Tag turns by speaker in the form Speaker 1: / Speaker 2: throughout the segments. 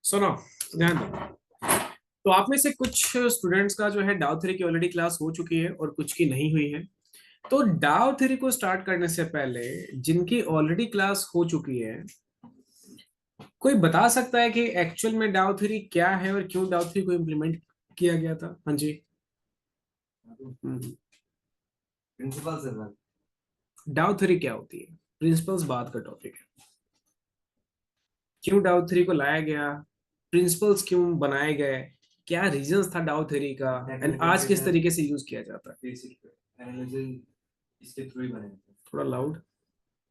Speaker 1: सुनो, ध्यान दो। तो आप में से कुछ स्टूडेंट्स का जो है डाउ थ्री की ऑलरेडी क्लास हो चुकी है और कुछ की नहीं हुई है। तो डाउ थ्री को स्टार्ट करने से पहले जिनकी ऑलरेडी क्लास हो चुकी है, कोई बता सकता है कि एक्चुअल में डाउ थ्री क्या है और क्यों डाउ थ्री को इम्प्लीमेंट किया गया था? हाँ जी।
Speaker 2: प्रिंसिपल से सर।
Speaker 1: डाउ थ्री क्या होती है? प्रिंसिपल्स बात का टॉपिक है। क्यों डाउ थ्री को लाया गया, प्रिंसिपल्स क्यों बनाए गए, क्या रीजंस था डाउ थ्री का, एंड आज किस तरीके से यूज किया जाता है?
Speaker 2: बेसिक एनालिसिस इसके थ्रू ही बने थे।
Speaker 1: थोड़ा लाउड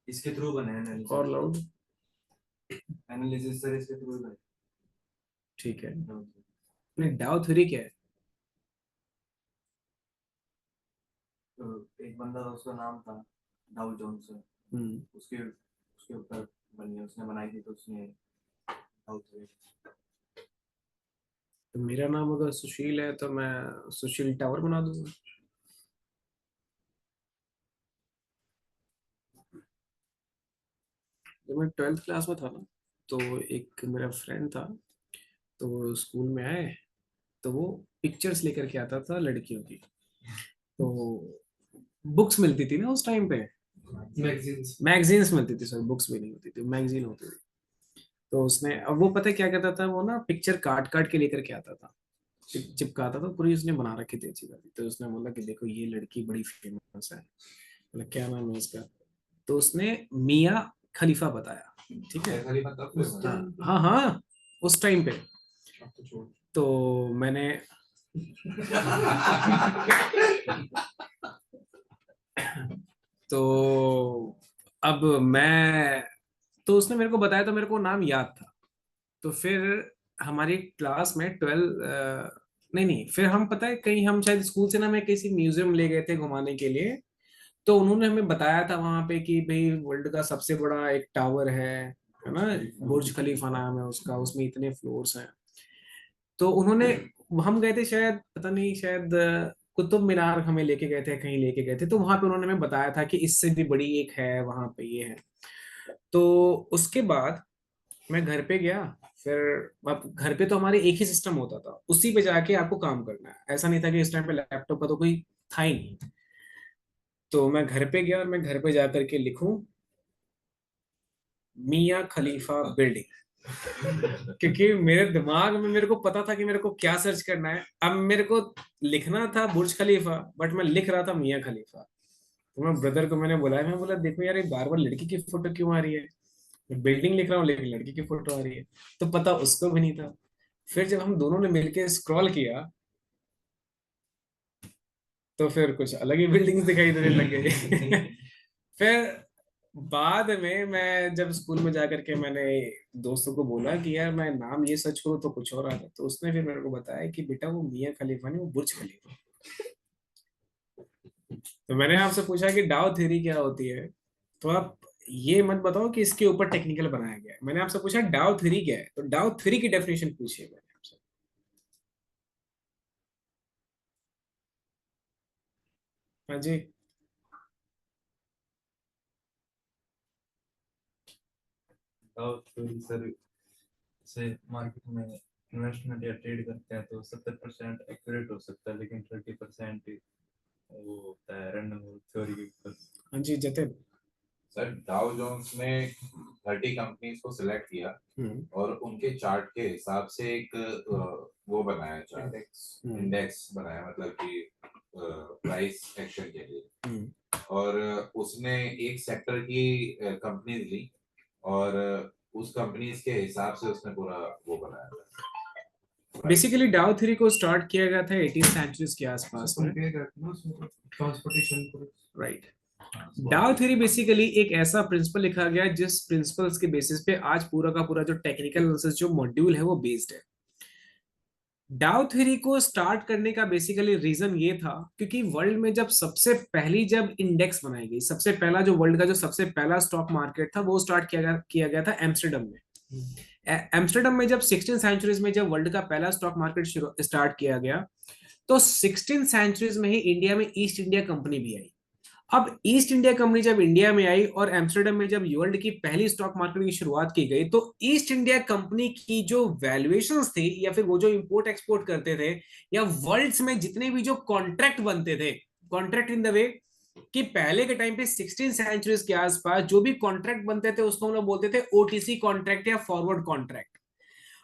Speaker 2: इसके थ्रू बने एनालिसिस।
Speaker 1: और लाउड।
Speaker 2: एनालिसिस सर इसके थ्रू ही बने।
Speaker 1: ठीक है, नहीं डाउ थ्योरी क्या है?
Speaker 2: तो एक बंदा था, उसका नाम था डाउ जोन्स। उसके उसके ऊपर बनी है, उसने बनाई थी, तो उसने डाउ थ्योरी।
Speaker 1: तो मेरा नाम अगर सुशील है तो मैं सुशील टावर बना दूंगा। जब मैं 12th क्लास में था ना, तो एक मेरा फ्रेंड था। तो वो स्कूल में आए, तो वो पिक्चर्स लेकर के आता था लड़कियों की। तो बुक्स मिलती थी ना उस टाइम पे, मैगजीन्स मिलती थी, सर बुक्स भी नहीं होती थी, मैगजीन होती थी। तो उसने, अब वो पता है क्या कहता था, वो ना पिक्चर काट काट के लेकर के आता था, चिपकाता था पूरी, उसने बना रखी थी अच्छी खासी। तो उसने बोला कि देखो ये लड़की बड़ी फेमस है। बोला क्या नाम है उसका? तो उसने मिया खलीफा बताया। ठीक है, हाँ हाँ हाँ, उस टाइम पे। तो मैंने तो अब मैं, तो उसने मेरे को बताया तो मेरे को नाम याद था। तो फिर हमारी क्लास में 12, नहीं नहीं, फिर हम पता है कहीं, हम शायद स्कूल से ना मैं किसी म्यूजियम ले गए थे घुमाने के लिए। तो उन्होंने हमें बताया था वहां पे कि भाई वर्ल्ड का सबसे बड़ा एक टावर है ना, बुर्ज खलीफा नाम है उसका, उसमें इतने फ्लोर्स हैं। तो उन्होंने, हम गए थे शायद, पता नहीं, शायद कुतुब मीनार हमें लेके गए थे, कहीं लेके गए थे। तो वहां पे उन्होंने हमें बताया था कि इससे भी बड़ी एक है वहां पे, ये है। तो उसके बाद मैं घर पे गया। फिर अब घर पे तो हमारे एक ही सिस्टम होता था, उसी पे जाके आपको काम करना है, ऐसा नहीं था कि इस टाइम पे लैपटॉप का तो कोई था ही नहीं। तो मैं घर पे गया और मैं घर पे जा करके लिखूं मियाँ खलीफा बिल्डिंग, क्योंकि मेरे दिमाग में मेरे को पता था कि मेरे को क्या सर्च करना है। अब मेरे को लिखना था बुर्ज खलीफा, बट मैं लिख रहा था मियाँ खलीफा। तो मैं ब्रदर को मैंने बुलाया, मैं बोला देखो यार, ये बार बार लड़की की फोटो क्यों आ रही है? बिल्डिंग लिख रहा हूँ लेकिन लड़की की फोटो आ रही है। तो पता उसको भी नहीं था। फिर जब हम दोनों ने मिलके स्क्रॉल किया, तो फिर कुछ अलग ही बिल्डिंग्स दिखाई देने लग गई। फिर बाद में मैं जब स्कूल में जाकर के मैंने दोस्तों को बोला कि यार मैं नाम ये सर्च करूँ तो कुछ और आता, तो उसने फिर मेरे को बताया कि बेटा वो मियाँ खलीफा नहीं, वो बुर्ज खलीफा। तो मैंने आपसे पूछा कि डाउ थ्योरी क्या होती है, तो आप ये मत बताओ कि इसके ऊपर टेक्निकल बनाया गया है। मैंने आपसे पूछा डाउ थ्योरी क्या है, तो डाउ थ्योरी की डेफिनेशन पूछिए मैंने आपसे। हाँ जी।
Speaker 2: डाउ थ्योरी सर से मार्केट में इन्वेस्टमेंट या ट्रेड करते हैं तो 70% एक्यूरेट हो सकता है, लेकिन 30% वो होता है रैंडम थ्योरी के ऊपर।
Speaker 1: हाँ जी जतिन।
Speaker 3: सर डाउ जोन्स ने 30 कंपनीज को सिलेक्ट किया और उनके चार्ट के हिसाब से एक वो बनाया, चार्ट इंडेक्स बनाया, मतलब कि प्राइस एक्शन के लिए। और उसने एक सेक्टर की कंपनीज ली और उस कंपनीज के हिसाब से उसने पूरा वो बनाया था।
Speaker 1: बेसिकली डाउ थ्योरी को स्टार्ट किया गया था 18th सेंचुरीज के आसपास में।
Speaker 2: ट्रांसपोर्टेशन।
Speaker 1: राइट। डाउ थ्योरी बेसिकली एक ऐसा प्रिंसिपल लिखा गया जिस प्रिंसिपल्स के बेसिस पे आज पूरा का पूरा जो टेक्निकल एनालिसिस जो मॉड्यूल है वो बेस्ड है। डाउ थ्योरी को स्टार्ट करने का बेसिकली रीजन ये था क्योंकि वर्ल्ड में जब सबसे पहली जब इंडेक्स बनाई गई, सबसे पहला जो वर्ल्ड का जो सबसे पहला स्टॉक मार्केट था वो स्टार्ट किया गया था एम्स्टर्डम में। एम्स्टर्डम में जब 16 सेंचुरीज में जब वर्ल्ड का पहला स्टॉक मार्केट स्टार्ट किया गया, तो 16 सेंचुरीज में ही इंडिया में ईस्ट इंडिया कंपनी भी आई। अब ईस्ट इंडिया कंपनी जब इंडिया में आई और एम्स्टर्डम में जब वर्ल्ड की पहली स्टॉक मार्केट की शुरुआत की गई, तो ईस्ट इंडिया कंपनी की जो वैल्यूएशंस थी या फिर वो जो इंपोर्ट एक्सपोर्ट करते थे या वर्ल्ड में जितने भी जो कॉन्ट्रैक्ट बनते थे, कॉन्ट्रैक्ट इन द वे कि पहले के टाइम पे 16 सेंचुरीज के आसपास जो भी कॉन्ट्रैक्ट बनते थे उसको हम लोग बोलते थे ओटीसी कॉन्ट्रैक्ट या फॉरवर्ड कॉन्ट्रैक्ट।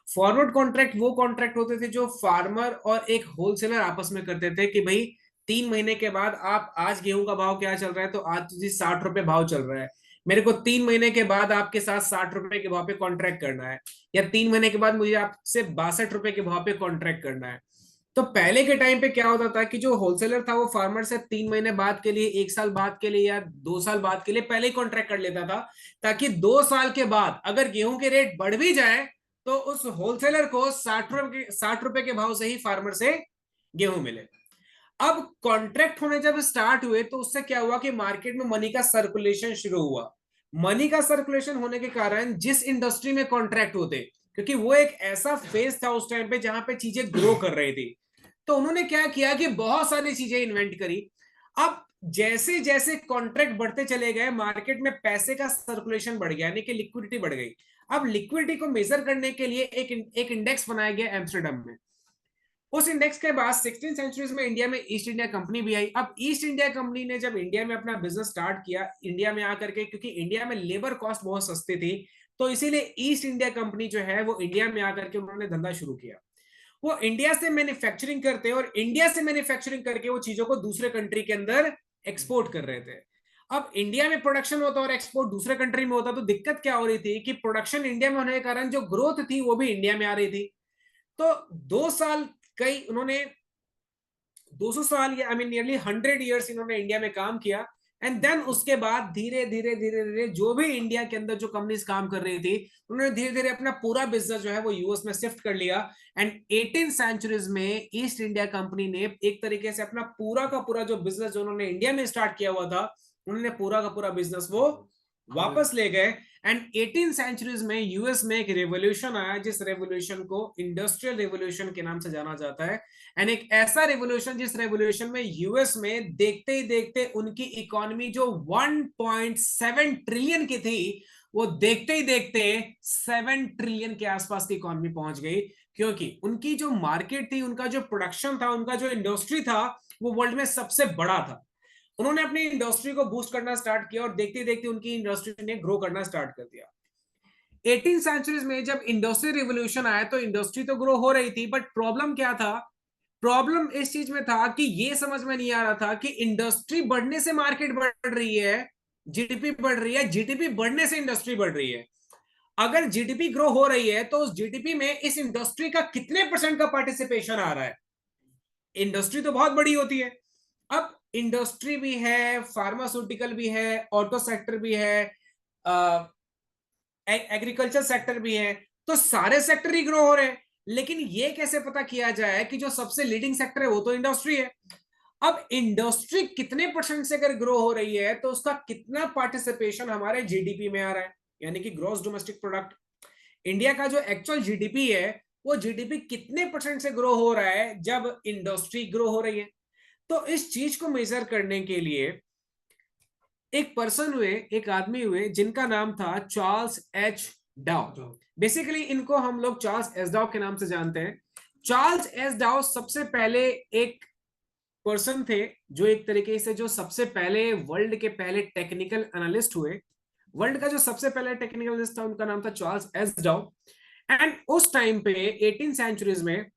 Speaker 1: फॉरवर्ड कॉन्ट्रैक्ट वो कॉन्ट्रैक्ट होते थे जो फार्मर और एक होलसेलर आपस में करते थे कि भाई 3 महीने के बाद आप, आज गेहूं का भाव क्या चल रहा है, तो आज तुझे 60 रुपए भाव चल रहा है, मेरे को 3 महीने के बाद आपके साथ 60 रुपए के भाव पे कॉन्ट्रैक्ट करना है, या 3 महीने के बाद मुझे आपसे 62 रुपए के भाव पे कॉन्ट्रैक्ट करना है। तो पहले के टाइम पे क्या होता था कि जो होलसेलर था वो फार्मर से 3 महीने बाद के लिए, 1 साल बाद के लिए या 2 साल बाद के लिए पहले ही कॉन्ट्रैक्ट कर लेता था, ताकि 2 साल के बाद अगर गेहूं के रेट बढ़ भी जाए तो उस होलसेलर को 60 रुपए के भाव से ही फार्मर से गेहूं मिले। अब कॉन्ट्रैक्ट होने जब स्टार्ट हुए तो उससे क्या हुआ कि मार्केट में मनी का सर्कुलेशन शुरू हुआ। मनी का सर्कुलेशन होने के कारण जिस इंडस्ट्री में कॉन्ट्रैक्ट होते, क्योंकि वो एक ऐसा फेज था उस टाइम पे जहां पे चीजें ग्रो कर रही थी, तो उन्होंने क्या किया कि बहुत सारी चीजें इन्वेंट करी। अब जैसे जैसे कॉन्ट्रैक्ट बढ़ते चले गए, मार्केट में पैसे का सर्कुलेशन बढ़ गया, यानी कि लिक्विडिटी बढ़ गई। अब लिक्विडिटी को मेजर करने के लिए एक इंडेक्स बनाया गया एम्स्टर्डम में। उस इंडेक्स के बाद 16 सेंचुरीज में इंडिया में ईस्ट इंडिया कंपनी भी आई। अब ईस्ट इंडिया कंपनी ने जब इंडिया में अपना बिजनेस स्टार्ट किया, इंडिया में आकर के, क्योंकि इंडिया में लेबर कॉस्ट बहुत सस्ती थी, तो इसीलिए ईस्ट इंडिया कंपनी जो है वो इंडिया में आकर के उन्होंने धंधा शुरू किया। वो इंडिया से मैन्युफैक्चरिंग करते और इंडिया से मैन्युफैक्चरिंग करके वो चीजों को दूसरे कंट्री के अंदर एक्सपोर्ट कर रहे थे। अब इंडिया में प्रोडक्शन होता और एक्सपोर्ट दूसरे कंट्री में होता, तो दिक्कत क्या हो रही थी कि प्रोडक्शन इंडिया में होने के कारण जो ग्रोथ थी वो भी इंडिया में आ रही थी। तो 2 साल, कई उन्होंने 200 साल या नियरली 100 ईयर्स इन्होंने इंडिया में काम किया। एंड देन उसके बाद धीरे धीरे धीरे धीरे जो भी इंडिया के अंदर जो कंपनीज काम कर रही थी, उन्होंने धीरे धीरे अपना पूरा बिजनेस जो है वो यूएस में शिफ्ट कर लिया। एंड 18 सेंचुरीज में ईस्ट इंडिया कंपनी ने एक तरीके से अपना पूरा का पूरा जो बिजनेस जो उन्होंने इंडिया में स्टार्ट किया हुआ था, उन्होंने पूरा का पूरा बिजनेस वो वापस ले गए। एंड 18 सेंचुरीज में यूएस में एक रेवोल्यूशन आया, जिस रेवोल्यूशन को इंडस्ट्रियल रेवोल्यूशन के नाम से जाना जाता है। एंड एक ऐसा रेवोल्यूशन जिस रेवोल्यूशन में यूएस में देखते ही देखते उनकी इकोनॉमी जो 1.7 ट्रिलियन की थी, वो देखते ही देखते 7 ट्रिलियन के आसपास की इकोनॉमी पहुंच गई, क्योंकि उनकी जो मार्केट थी, उनका जो प्रोडक्शन था, उनका जो इंडस्ट्री था, वो वर्ल्ड में सबसे बड़ा था। उन्होंने अपनी इंडस्ट्री को बूस्ट करना स्टार्ट किया और देखते देखते उनकी इंडस्ट्री ने ग्रो करना स्टार्ट कर दिया। 18 सेंचुरीज में जब इंडस्ट्री रिवोल्यूशन आया तो इंडस्ट्री तो ग्रो हो रही थी, बट प्रॉब्लम क्या था? प्रॉब्लम इस चीज में था कि ये समझ में नहीं आ रहा था कि इंडस्ट्री बढ़ने से मार्केट बढ़ रही है, जीडीपी बढ़ रही है, जीडीपी बढ़ने से इंडस्ट्री बढ़ रही है। अगर जीडीपी ग्रो हो रही है तो उस जीडीपी में इस इंडस्ट्री का कितने परसेंट का पार्टिसिपेशन आ रहा है? इंडस्ट्री तो बहुत बड़ी होती है। अब इंडस्ट्री भी है, फार्मास्यूटिकल भी है, ऑटो सेक्टर भी है, एग्रीकल्चर सेक्टर भी है, तो सारे सेक्टर ही ग्रो हो रहे हैं। लेकिन ये कैसे पता किया जाए कि जो सबसे लीडिंग सेक्टर है वो तो इंडस्ट्री है। अब इंडस्ट्री कितने परसेंट से अगर ग्रो हो रही है तो उसका कितना पार्टिसिपेशन हमारे जीडीपी में आ रहा है, यानी कि ग्रॉस डोमेस्टिक प्रोडक्ट। इंडिया का जो एक्चुअल जीडीपी है वो जीडीपी कितने परसेंट से ग्रो हो रहा है जब इंडस्ट्री ग्रो हो रही है। तो इस चीज को मेजर करने के लिए एक पर्सन हुए, एक आदमी हुए जिनका नाम था चार्ल्स एच डाउ। बेसिकली इनको हम लोग चार्ल्स एच डाउ के नाम से जानते हैं। चार्ल्स एच डाउ सबसे पहले एक पर्सन थे जो एक तरीके से जो सबसे पहले वर्ल्ड के पहले टेक्निकल एनालिस्ट हुए। वर्ल्ड का जो सबसे पहले टेक्निकल एनालिस्ट था उनका नाम था चार्ल्स एच डाउ। एंड उस टाइम पे 18 सेंचुरीज में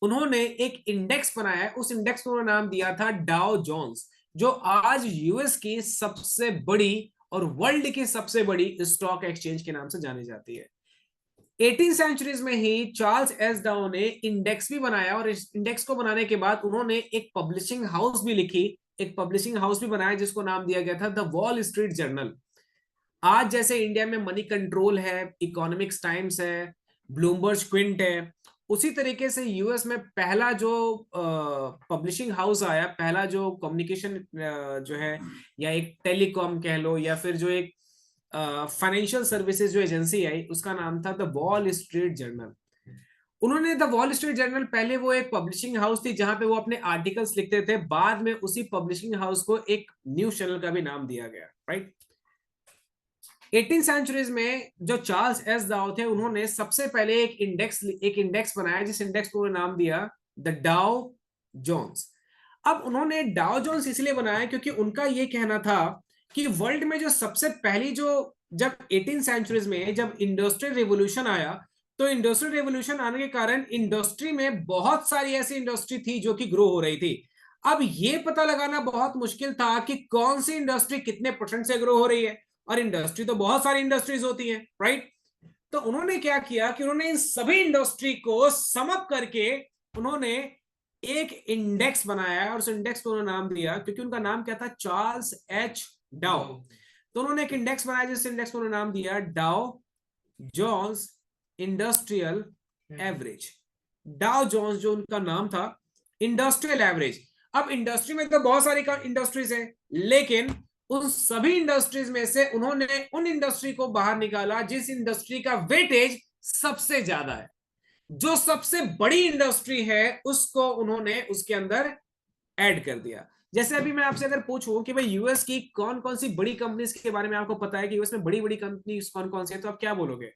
Speaker 1: उन्होंने एक इंडेक्स बनाया। उस इंडेक्स को नाम दिया था डाउ जोन्स, जो आज यूएस की सबसे बड़ी और वर्ल्ड की सबसे बड़ी स्टॉक एक्सचेंज के नाम से जानी जाती है। 18 सेंचुरीज में ही चार्ल्स एस डाउ ने इंडेक्स भी बनाया, और इस इंडेक्स को बनाने के बाद उन्होंने एक पब्लिशिंग हाउस भी लिखी, एक पब्लिशिंग हाउस भी बनाया जिसको नाम दिया गया था द वॉल स्ट्रीट जर्नल। आज जैसे इंडिया में मनी कंट्रोल है, इकोनॉमिक्स टाइम्स है, ब्लूमबर्ग क्विंट है, उसी तरीके से यूएस में पहला जो पब्लिशिंग हाउस आया, पहला जो कम्युनिकेशन जो है, या एक टेलीकॉम कह लो, या फिर जो एक फाइनेंशियल सर्विसेज जो एजेंसी आई, उसका नाम था द वॉल स्ट्रीट जर्नल। उन्होंने द वॉल स्ट्रीट जर्नल, पहले वो एक पब्लिशिंग हाउस थी जहां पे वो अपने आर्टिकल्स लिखते थे, बाद में उसी पब्लिशिंग हाउस को एक न्यूज चैनल का भी नाम दिया गया, राइट। 18 सेंचुरीज में जो चार्ल्स एस डाउ थे, उन्होंने सबसे पहले एक इंडेक्स बनाया, जिस इंडेक्स को नाम दिया द डाउ जोन्स। अब उन्होंने डाउ जोन्स इसलिए बनाया क्योंकि उनका ये कहना था कि वर्ल्ड में जो सबसे पहली जब 18 सेंचुरीज में जब इंडस्ट्रियल रेवोल्यूशन आया, तो इंडस्ट्रियल रेवोल्यूशन आने के कारण इंडस्ट्री में बहुत सारी ऐसी इंडस्ट्री थी जो कि ग्रो हो रही थी। अब ये पता लगाना बहुत मुश्किल था कि कौन सी इंडस्ट्री कितने परसेंट से ग्रो हो रही है, और इंडस्ट्री तो बहुत सारी इंडस्ट्रीज होती हैं, राइट। तो उन्होंने क्या किया कि उन्होंने इन सभी इंडस्ट्री को सम अप करके उन्होंने एक इंडेक्स बनाया, और उस इंडेक्स को उन्होंने नाम दिया, क्योंकि उनका नाम क्या था, चार्ल्स एच डाउ। तो उन्होंने एक इंडेक्स बनाया, जिस इंडेक्स को उन्होंने नाम दिया Dow Jones industrial average. Dow Jones जो उनका नाम था, इंडस्ट्रियल एवरेज। अब इंडस्ट्री में तो बहुत सारी इंडस्ट्रीज है, लेकिन उन सभी इंडस्ट्रीज में से उन्होंने उन इंडस्ट्री को बाहर निकाला जिस इंडस्ट्री का वेटेज सबसे ज्यादा है, जो सबसे बड़ी इंडस्ट्री है उसको उन्होंने उसके अंदर ऐड कर दिया। जैसे अभी मैं आपसे अगर पूछूं कि भाई यूएस की कौन कौन सी बड़ी कंपनीज के बारे में आपको पता है कि यूएस में बड़ी बड़ी कंपनीज कौन कौन सी है, तो आप क्या बोलोगे?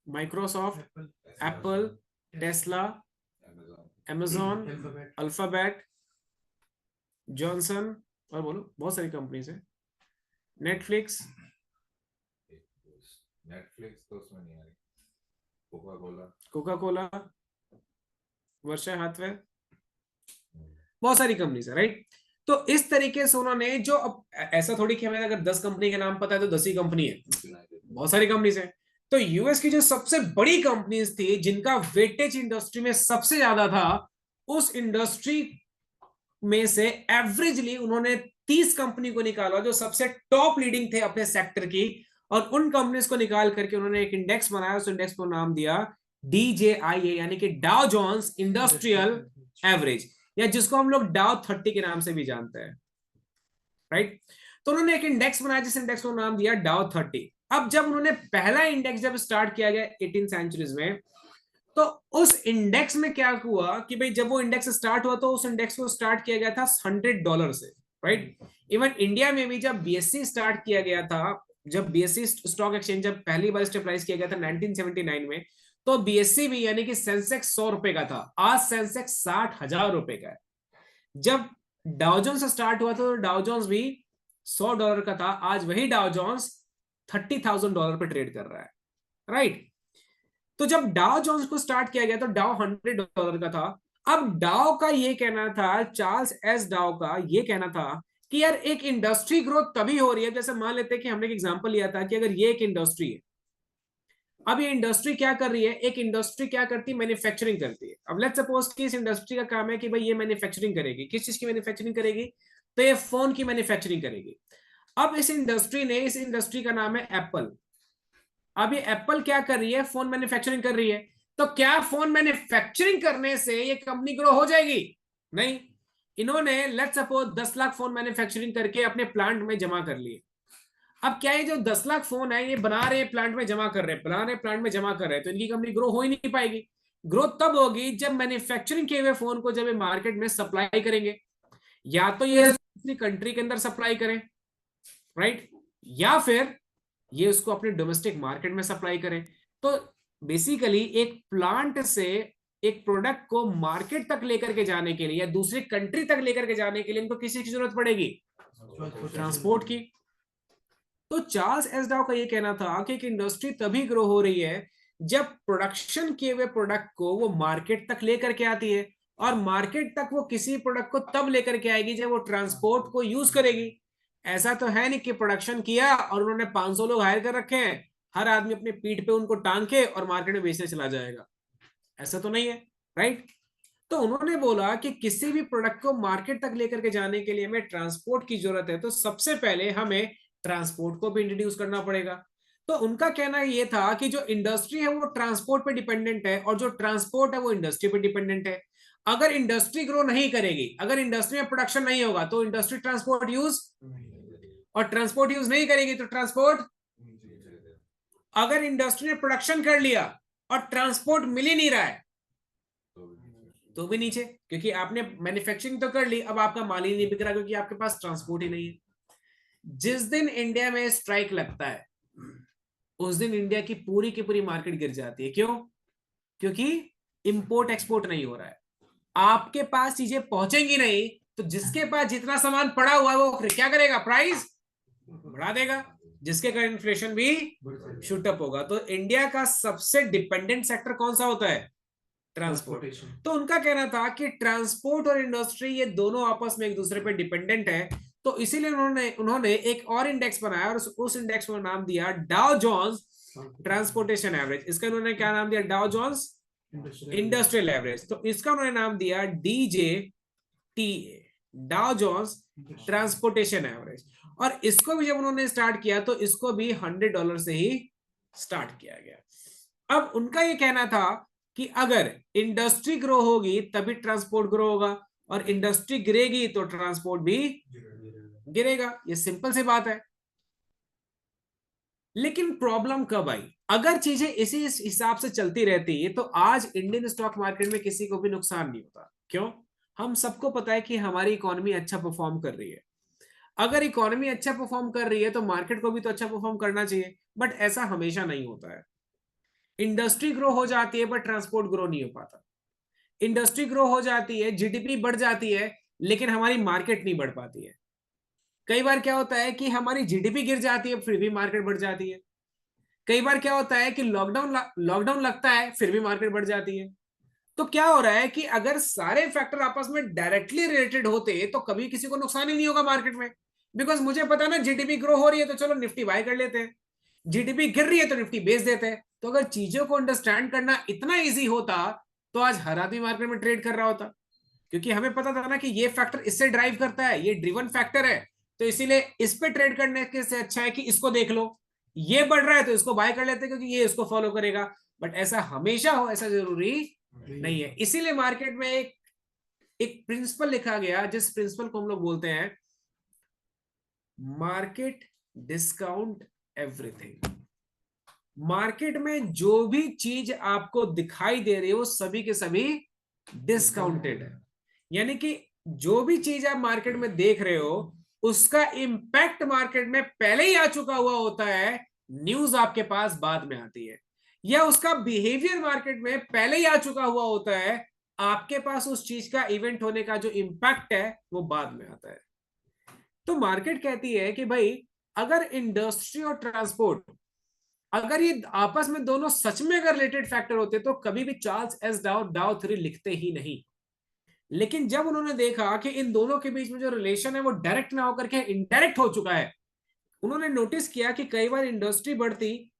Speaker 1: Microsoft, Apple, Tesla, Amazon, alphabet, Johnson, और बोलो बहुत सारी कंपनीज है। नेटफ्लिक्स
Speaker 3: तो उसमें नहीं आ रही।
Speaker 1: कोका कोला, वर्षा हाथवे, बहुत सारी कंपनीज है, राइट। तो इस तरीके से उन्होंने जो, अब ऐसा थोड़ी कि हमें अगर 10 कंपनी के नाम पता है तो 10 ही कंपनी है, बहुत सारी कंपनीज है। तो यूएस की जो सबसे बड़ी कंपनीज थी जिनका वेटेज इंडस्ट्री में सबसे ज्यादा था, उस इंडस्ट्री में से एवरेजली उन्होंने 30 कंपनी को निकाला जो सबसे टॉप लीडिंग थे अपने सेक्टर की, और उन कंपनीज को निकाल करके उन्होंने एक इंडेक्स बनाया, उस इंडेक्स को नाम दिया DJIA, यानी कि डाउ जोन्स इंडस्ट्रियल एवरेज, या जिसको हम लोग डाउ 30 के नाम से भी जानते हैं, राइट। तो उन्होंने एक इंडेक्स बनाया जिस इंडेक्स को नाम दिया डाउ 30। अब जब उन्होंने पहला इंडेक्स जब स्टार्ट किया गया 18 सेंचुरीज में, तो उस इंडेक्स में क्या हुआ कि भाई जब वो इंडेक्स स्टार्ट हुआ तो उस इंडेक्स को स्टार्ट किया गया था $100 से, राइट। इवन इंडिया में भी जब बीएससी स्टार्ट किया गया था, जब बीएससी स्टॉक एक्सचेंज जब पहली बार स्टेबलाइज किया गया था 1979 में, तो बीएससी भी यानी कि सेंसेक्स 100 रुपए का था, आज सेंसेक्स 60,000 रुपए का है। जब डाउ जोन्स स्टार्ट हुआ तो डाउ जोन्स भी $100 का था, आज वही डाउ जोन्स $30,000 पे ट्रेड कर रहा है, राइट। तो जब डाउ जोन्स को स्टार्ट किया गया तो डाउ $100 का था। अब डाउ का ये कहना था, चार्ल्स एस डाउ का ये कहना था कि यार एक इंडस्ट्री ग्रोथ तभी हो रही है, जैसे मान लेते हैं कि हमने एक एग्जांपल लिया था कि अगर ये एक इंडस्ट्री है, अब ये इंडस्ट्री क्या कर रही है, एक इंडस्ट्री क्या करती है, मैन्युफैक्चरिंग करती है। अब लेट्स सपोज कि इस इंडस्ट्री का काम है कि भाई ये मैन्युफैक्चरिंग करेगी, किस चीज की मैन्युफैक्चरिंग करेगी, तो ये फोन की मैन्युफैक्चरिंग करेगी। अब इस इंडस्ट्री का नाम है एप्पल। अब ये एप्पल क्या कर रही है, फोन मैन्युफैक्चरिंग कर रही है। तो क्या फोन मैन्युफैक्चरिंग करने से ये कंपनी ग्रो हो जाएगी? नहीं। इन्होंने let's suppose 10 lakh phone manufacturing करके अपने प्लांट में जमा कर लिए। अब क्या है, जो 10 लाख फोन है ये बना रहे प्लांट में जमा कर रहे हैं, बना रहे प्लांट में जमा कर रहे हैं, तो इनकी कंपनी ग्रो हो ही नहीं पाएगी। ग्रोथ तब होगी जब मैन्युफैक्चरिंग किए हुए फोन को जब ये मार्केट में सप्लाई करेंगे, या तो ये दूसरी कंट्री के अंदर सप्लाई करें, राइट, या फिर ये उसको अपने डोमेस्टिक मार्केट में सप्लाई करें। तो बेसिकली एक प्लांट से एक प्रोडक्ट को मार्केट तक लेकर के जाने के लिए या दूसरी कंट्री तक लेकर के जाने के लिए इनको किसी की जरूरत पड़ेगी? ट्रांसपोर्ट की। तो चार्ल्स एस डाउ का ये कहना था कि एक इंडस्ट्री तभी ग्रो हो रही है जब प्रोडक्शन किए हुए प्रोडक्ट को वो मार्केट तक लेकर के आती है, और मार्केट तक वो किसी प्रोडक्ट को तब लेकर के आएगी जब वो ट्रांसपोर्ट को यूज करेगी। ऐसा तो है नहीं कि प्रोडक्शन किया और उन्होंने 500 लोग हायर कर रखे हैं, हर आदमी अपने पीठ पे उनको टांग के और मार्केट में बेचने चला जाएगा, ऐसा तो नहीं है, राइट। तो उन्होंने बोला कि किसी भी प्रोडक्ट को मार्केट तक लेकर के जाने के लिए हमें ट्रांसपोर्ट की जरूरत है, तो सबसे पहले हमें ट्रांसपोर्ट को भी इंट्रोड्यूस करना पड़ेगा। तो उनका कहना यह था कि जो इंडस्ट्री है वो ट्रांसपोर्ट पे डिपेंडेंट है, और जो ट्रांसपोर्ट है वो इंडस्ट्री पे डिपेंडेंट है। अगर इंडस्ट्री ग्रो नहीं करेगी, अगर इंडस्ट्री में प्रोडक्शन नहीं होगा तो इंडस्ट्री ट्रांसपोर्ट यूज, और ट्रांसपोर्ट यूज नहीं करेगी तो ट्रांसपोर्ट, अगर इंडस्ट्री ने प्रोडक्शन कर लिया और ट्रांसपोर्ट मिल ही नहीं रहा है तो भी नीचे, क्योंकि आपने मैन्युफैक्चरिंग तो कर ली, अब आपका माल ही नहीं बिक रहा क्योंकि आपके पास ट्रांसपोर्ट ही नहीं है। जिस दिन इंडिया में स्ट्राइक लगता है उस दिन इंडिया की पूरी मार्केट गिर जाती है। क्यों? क्योंकि इंपोर्ट एक्सपोर्ट नहीं हो रहा है, आपके पास चीजें पहुंचेंगी नहीं, तो जिसके पास जितना सामान पड़ा हुआ है वो क्या करेगा? प्राइस बढ़ा देगा, जिसके कारण इन्फ्लेशन भी शूट अप होगा। तो इंडिया का सबसे डिपेंडेंट सेक्टर कौन सा होता है? ट्रांसपोर्टेशन। तो उनका कहना था कि ट्रांसपोर्ट और इंडस्ट्री ये दोनों आपस में एक दूसरे पे डिपेंडेंट है, तो इसीलिए उन्होंने एक और इंडेक्स बनाया और उस इंडेक्स को नाम दिया डाउ जोन्स ट्रांसपोर्टेशन एवरेज। इसका उन्होंने क्या नाम दिया? Dow Jones industrial average. तो इसका उन्होंने नाम दिया DJTA, Dow Jones transportation average. और इसको भी जब उन्होंने स्टार्ट किया तो इसको भी $100 से ही स्टार्ट किया गया। अब उनका ये कहना था कि अगर इंडस्ट्री ग्रो होगी तभी ट्रांसपोर्ट ग्रो होगा, और इंडस्ट्री गिरेगी तो ट्रांसपोर्ट भी गिरेगा। ये सिंपल सी बात है। लेकिन प्रॉब्लम कब आई? अगर चीजें इसी हिसाब से चलती रहती तो आज इंडियन स्टॉक मार्केट में किसी को भी नुकसान नहीं होता। क्यों? हम सबको पता है कि हमारी इकोनॉमी अच्छा परफॉर्म कर रही है। अगर इकोनॉमी अच्छा परफॉर्म कर रही है तो मार्केट को भी तो अच्छा परफॉर्म करना चाहिए, बट ऐसा हमेशा नहीं होता है। इंडस्ट्री ग्रो हो जाती है बट ट्रांसपोर्ट ग्रो नहीं हो पाता। इंडस्ट्री ग्रो हो जाती है, जीडीपी बढ़ जाती है, लेकिन हमारी मार्केट नहीं बढ़ पाती है। कई बार क्या होता है कि हमारी जीडीपी गिर जाती है फिर भी मार्केट बढ़ जाती है। कई बार क्या होता है कि लॉकडाउन लगता है फिर भी मार्केट बढ़ जाती है। तो क्या हो रहा है कि अगर सारे फैक्टर आपस में डायरेक्टली रिलेटेड होते तो कभी किसी को नुकसान ही नहीं होगा मार्केट में। बिकॉज मुझे पता ना जीडीपी ग्रो हो रही है तो चलो निफ्टी बाय कर लेते हैं, जीडीपी गिर रही है तो निफ्टी बेच देते हैं। तो अगर चीजों को अंडरस्टैंड करना इतना इजी होता तो आज हर आदमी मार्केट में ट्रेड कर रहा होता, क्योंकि हमें पता था ना कि ये फैक्टर इससे ड्राइव करता है, ये ड्रिवन फैक्टर है, तो इसीलिए इस पे ट्रेड करने के से अच्छा है कि इसको देख लो, ये बढ़ रहा है तो इसको बाय कर लेते हैं क्योंकि ये इसको फॉलो करेगा। बट ऐसा हमेशा हो ऐसा जरूरी नहीं है। इसीलिए मार्केट में एक प्रिंसिपल लिखा गया जिस प्रिंसिपल को हम लोग बोलते हैं मार्केट डिस्काउंट एवरीथिंग। मार्केट में जो भी चीज आपको दिखाई दे रही है वो सभी के सभी डिस्काउंटेड है। यानी कि जो भी चीज आप मार्केट में देख रहे हो उसका इंपैक्ट मार्केट में पहले ही आ चुका हुआ होता है, न्यूज आपके पास बाद में आती है, या उसका बिहेवियर मार्केट में पहले ही आ चुका हुआ होता है, आपके पास उस चीज का इवेंट होने का जो इंपैक्ट है वो बाद में आता है। तो मार्केट कहती है कि भाई अगर इंडस्ट्री और ट्रांसपोर्ट अगर ये आपस में दोनों सच में अगर रिलेटेड फैक्टर होते तो कभी भी चार्ल्स एस डाउ थ्योरी लिखते ही नहीं। लेकिन जब उन्होंने देखा कि इन दोनों के बीच में जो रिलेशन है वो डायरेक्ट ना होकर के इनडायरेक्ट हो चुका है, उन्होंने नोटिस किया कि कई बार इंडस्ट्री बढ़ती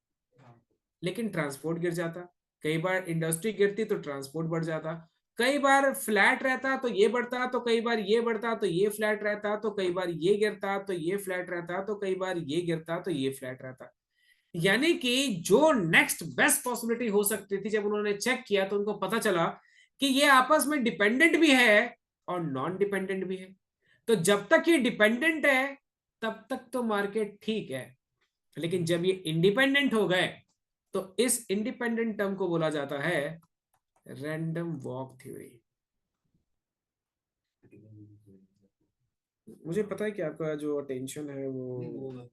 Speaker 1: लेकिन ट्रांसपोर्ट गिर जाता, कई बार इंडस्ट्री गिरती तो ट्रांसपोर्ट बढ़ जाता, कई बार फ्लैट रहता तो ये बढ़ता, तो कई बार ये बढ़ता तो ये फ्लैट रहता, तो कई बार ये गिरता तो ये फ्लैट रहता, तो कई बार ये गिरता तो ये फ्लैट रहता। यानी कि जो नेक्स्ट बेस्ट पॉसिबिलिटी हो सकती थी जब उन्होंने चेक किया तो उनको पता चला कि ये आपस में डिपेंडेंट भी है और नॉन डिपेंडेंट भी है। तो जब तक ये डिपेंडेंट है तब तक तो मार्केट ठीक है, लेकिन जब ये इंडिपेंडेंट हो गए तो इस इंडिपेंडेंट टर्म को बोला जाता है रैंडम वॉक थ्योरी। मुझे पता है कि आपका जो अटेंशन है वो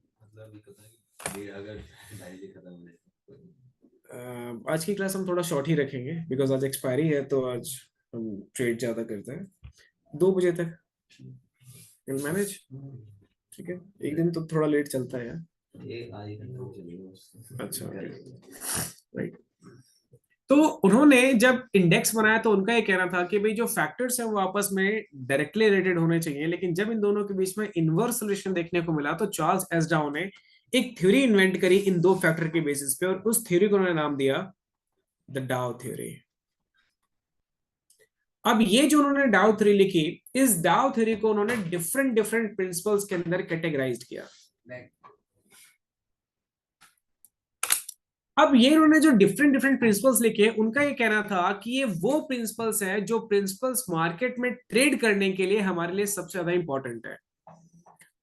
Speaker 1: आज की क्लास हम थोड़ा शॉर्ट ही रखेंगे बिकॉज आज एक्सपायरी है, तो आज हम ट्रेड ज्यादा करते हैं 2 बजे तक। Will manage? ठीक है, एक दिन तो थोड़ा लेट चलता है यार। अच्छा, राइट। तो उन्होंने जब इंडेक्स बनाया तो उनका ये कहना था कि भाई जो फैक्टर्स हैं वो आपस में डायरेक्टली रिलेटेड होने चाहिए, लेकिन जब इन दोनों के बीच में इनवर्स रिलेशन देखने को मिला तो चार्ल्स एस डाउ ने एक थ्योरी इन्वेंट करी इन दो फैक्टर के बेसिस पे, और उस थ्योरी को उन्होंने नाम दिया द डाउ थ्योरी। अब ये जो उन्होंने डाउ थ्योरी लिखी, इस डाउ थ्योरी को उन्होंने डिफरेंट डिफरेंट प्रिंसिपल्स के अंदर कैटेगराइज किया। अब ये उन्होंने जो डिफरेंट डिफरेंट प्रिंसिपल्स लिखे, उनका ये कहना था कि ये वो प्रिंसिपल्स हैं जो प्रिंसिपल्स मार्केट में ट्रेड करने के लिए हमारे लिए सबसे ज्यादा इंपॉर्टेंट है।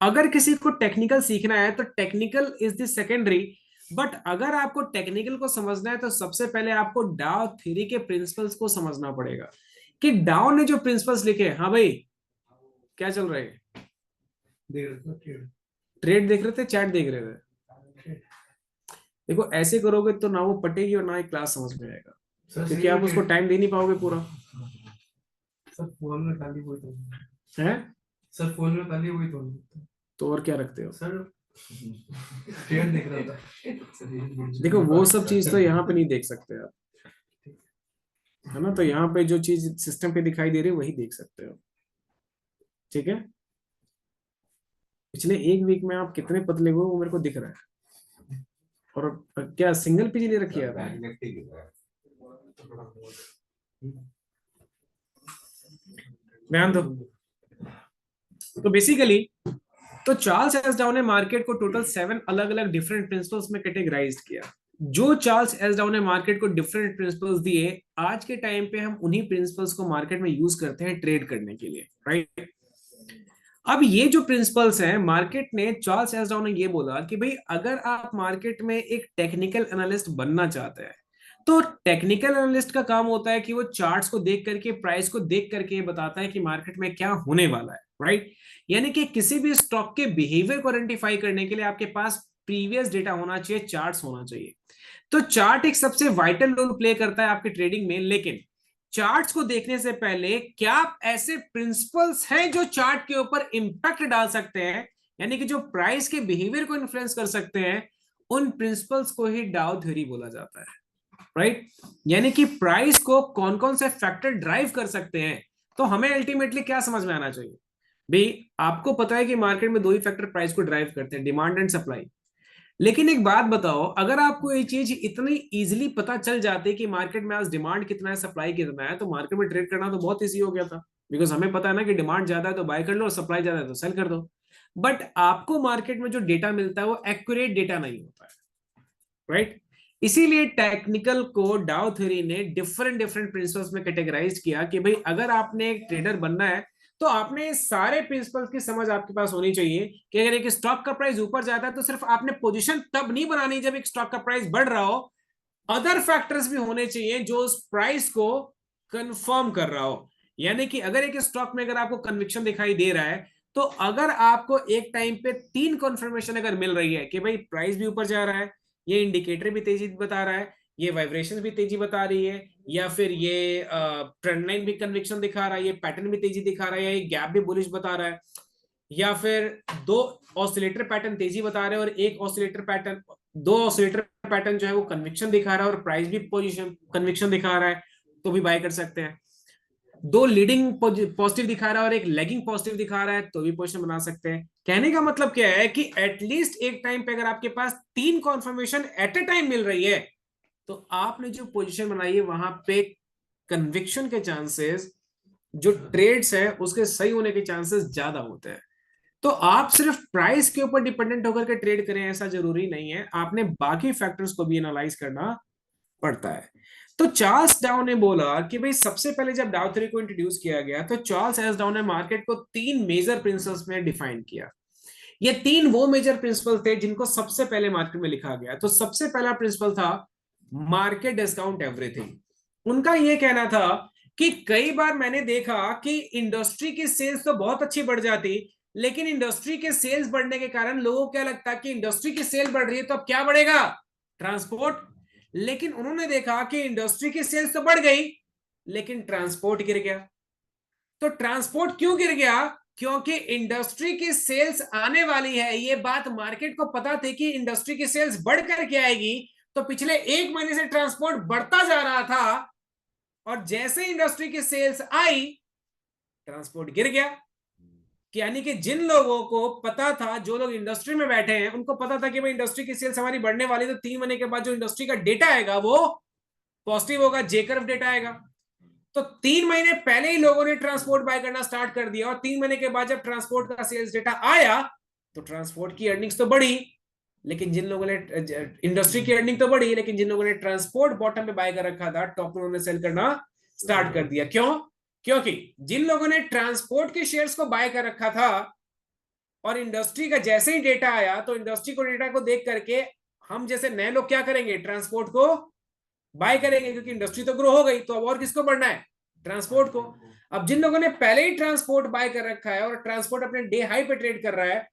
Speaker 1: अगर किसी को टेक्निकल सीखना है तो technical is the secondary, but अगर आपको टेक्निकल को समझना है तो सबसे पहले आपको डाउ थ्योरी के प्रिंसिपल्स को समझना पड़ेगा कि डाउ ने जो प्रिंसिपल्स लिखे, हाँ भाई क्या चल रहा है, ट्रेड देख रहे थे, चैट देख रहे थे। देखो ऐसे करोगे तो ना वो पटेगी और ना ही क्लास समझ में आएगा, क्योंकि आप उसको टाइम दे नहीं पाओगे पूरा।
Speaker 4: सर फोन में खाली वही तो
Speaker 1: है
Speaker 4: सर, फोन में खाली वही
Speaker 1: तो और क्या रखते हो
Speaker 4: सर? ट्रेड देख रहा था।
Speaker 1: देखो वो सब चीज तो यहाँ पे नहीं देख सकते आप, है ना। तो यहाँ पे जो चीज सिस्टम पे दिखाई दे रही है वही देख सकते हो, ठीक है। पिछले एक वीक में आप कितने पतले हुए वो मेरे को दिख रहा है। और क्या सिंगल पीजी ले रखी है आपने? ध्यान दो। तो बेसिकली तो चार्ल्स एसडाउ ने मार्केट को टोटल 7 अलग अलग डिफरेंट प्रिंसिपल्स में कैटेगराइज किया। जो चार्ल्स एसडाउ ने मार्केट को डिफरेंट प्रिंसिपल्स दिए, आज के टाइम पे हम उन्हीं प्रिंसिपल्स को मार्केट में यूज करते हैं ट्रेड करने के लिए, राइट। अब ये जो प्रिंसिपल्स हैं, मार्केट ने, चार्ल्स एसडाउ ने ये बोला कि भाई अगर आप मार्केट में एक टेक्निकल एनालिस्ट बनना चाहते हैं, तो टेक्निकल एनालिस्ट का काम होता है कि वो चार्ट्स को देख करके, प्राइस को देख करके बताता है कि मार्केट में क्या होने वाला है, राइट। यानी कि किसी भी स्टॉक के बिहेवियर को आइडेंटिफाई करने के लिए आपके पास प्रीवियस डेटा होना चाहिए, चार्ट्स होना चाहिए। तो चार्ट एक सबसे वाइटल रोल प्ले करता है आपकी ट्रेडिंग में। लेकिन चार्ट्स को देखने से पहले क्या ऐसे प्रिंसिपल्स हैं जो चार्ट के ऊपर इंपैक्ट डाल सकते हैं, यानी कि जो प्राइस के बिहेवियर को इन्फ्लुएंस कर सकते हैं, उन प्रिंसिपल्स को ही डाउ थ्योरी बोला जाता है, राइट। यानी कि प्राइस को कौन कौन से फैक्टर ड्राइव कर सकते हैं। तो हमें अल्टीमेटली क्या समझ में आना चाहिए भाई, आपको पता है कि मार्केट में दो ही फैक्टर प्राइस को ड्राइव करते हैं, डिमांड एंड सप्लाई। लेकिन एक बात बताओ, अगर आपको ये चीज इतनी इजीली पता चल जाती कि मार्केट में आज डिमांड कितना है, सप्लाई कितना है, तो मार्केट में ट्रेड करना तो बहुत इजी हो गया था। बिकॉज हमें पता है ना कि डिमांड ज्यादा है तो बाय कर लो और सप्लाई ज्यादा है तो सेल कर दो। बट आपको मार्केट में जो डेटा मिलता है वो एक्यूरेट डेटा नहीं होता है, राइट। इसीलिए टेक्निकल को डाउ थ्योरी ने डिफरेंट डिफरेंट प्रिंसिपल्स में कैटेगराइज किया कि भाई अगर आपने एक ट्रेडर बनना है तो आपने सारे प्रिंसिपल्स की समझ आपके पास होनी चाहिए कि अगर एक स्टॉक का प्राइस ऊपर जाता है तो सिर्फ आपने पोजीशन तब नहीं बनानी जब एक स्टॉक का प्राइस बढ़ रहा हो, अदर फैक्टर्स भी होने चाहिए जो उस प्राइस को कंफर्म कर रहा हो। यानी कि अगर एक स्टॉक में अगर आपको कन्विक्शन दिखाई दे रहा है, तो अगर आपको एक टाइम पे 3 कंफर्मेशन अगर मिल रही है कि भाई प्राइस भी ऊपर जा रहा है, ये इंडिकेटर भी तेजी बता रहा है, ये वाइब्रेशन भी तेजी बता रही है, या फिर ये ट्रेंड लाइन भी कन्विक्शन दिखा रहा है, ये पैटर्न भी तेजी दिखा रहा है, या ये गैप भी बुलिश बता रहा है, या फिर 2 ऑसिलेटर पैटर्न तेजी बता रहे हैं और एक ऑसिलेटर पैटर्न, 2 ऑसिलेटर पैटर्न जो है वो कन्विक्शन दिखा रहा है और प्राइस भी पोजीशन कन्विक्शन दिखा रहा है, तो भी बाय कर सकते हैं। 2 लीडिंग पॉजिटिव दिखा रहा है और एक लैगिंग पॉजिटिव दिखा रहा है, तो भी पोजीशन बना सकते हैं। कहने का मतलब क्या है कि एटलीस्ट एक टाइम पे अगर आपके पास 3 कॉन्फर्मेशन एट ए टाइम मिल रही है, तो आपने जो पोजीशन बनाई है वहां पे कन्विक्शन के चांसेस, जो ट्रेड्स है उसके सही होने के चांसेस ज्यादा होते हैं। तो आप सिर्फ प्राइस के ऊपर डिपेंडेंट होकर के ट्रेड करें ऐसा जरूरी नहीं है, आपने बाकी फैक्टर्स को भी एनालाइज करना पड़ता है। तो चार्ल्स डाउ ने बोला कि भाई सबसे पहले जब डाउ थ्योरी को इंट्रोड्यूस किया गया तो चार्ल्स एस डाउ ने मार्केट को 3 मेजर प्रिंसिपल्स में डिफाइन किया। ये 3 वो मेजर प्रिंसिपल थे जिनको सबसे पहले मार्केट में लिखा गया। तो सबसे पहला प्रिंसिपल था मार्केट डिस्काउंट एवरीथिंग। उनका यह कहना था कि कई बार मैंने देखा कि इंडस्ट्री की सेल्स तो बहुत अच्छी बढ़ जाती, लेकिन इंडस्ट्री के सेल्स बढ़ने के कारण लोगों को क्या लगता कि इंडस्ट्री की सेल बढ़ रही है तो अब क्या बढ़ेगा, ट्रांसपोर्ट। लेकिन उन्होंने देखा कि इंडस्ट्री की सेल्स तो बढ़ गई लेकिन ट्रांसपोर्ट गिर गया। तो ट्रांसपोर्ट क्यों गिर गया, क्योंकि इंडस्ट्री की सेल्स आने वाली है, ये बात मार्केट को पता थी कि इंडस्ट्री की सेल्स बढ़कर के आएगी। तो पिछले 1 महीने से ट्रांसपोर्ट बढ़ता जा रहा था और जैसे इंडस्ट्री की सेल्स आई ट्रांसपोर्ट गिर गया। यानी कि जिन लोगों को पता था, जो लोग इंडस्ट्री में बैठे हैं उनको पता था कि भाई इंडस्ट्री की सेल्स हमारी बढ़ने वाली, तो 3 महीने के बाद जो इंडस्ट्री का डेटा आएगा वो पॉजिटिव होगा, जे कर्व डेटा आएगा। तो 3 महीने पहले ही लोगों ने ट्रांसपोर्ट बाय करना स्टार्ट कर दिया और 3 महीने के बाद जब ट्रांसपोर्ट का सेल्स डेटा आया तो ट्रांसपोर्ट की अर्निंग्स तो बढ़ी, लेकिन जिन लोगों ने इंडस्ट्री की अर्निंग तो बढ़ी, लेकिन जिन लोगों ने ट्रांसपोर्ट बॉटम में बाय कर रखा था, टॉप में उन्होंने सेल करना स्टार्ट कर दिया। क्यों, क्योंकि जिन लोगों ने ट्रांसपोर्ट के शेयर्स को बाय कर रखा था और इंडस्ट्री का जैसे ही डेटा आया तो इंडस्ट्री को डेटा को देख करके हम जैसे नए लोग क्या करेंगे, ट्रांसपोर्ट को बाय करेंगे, क्योंकि इंडस्ट्री तो ग्रो हो गई तो अब और किसको बढ़ना है, ट्रांसपोर्ट को। अब जिन लोगों ने पहले ही ट्रांसपोर्ट बाय कर रखा है और ट्रांसपोर्ट अपने डे हाई पे ट्रेड कर रहा है,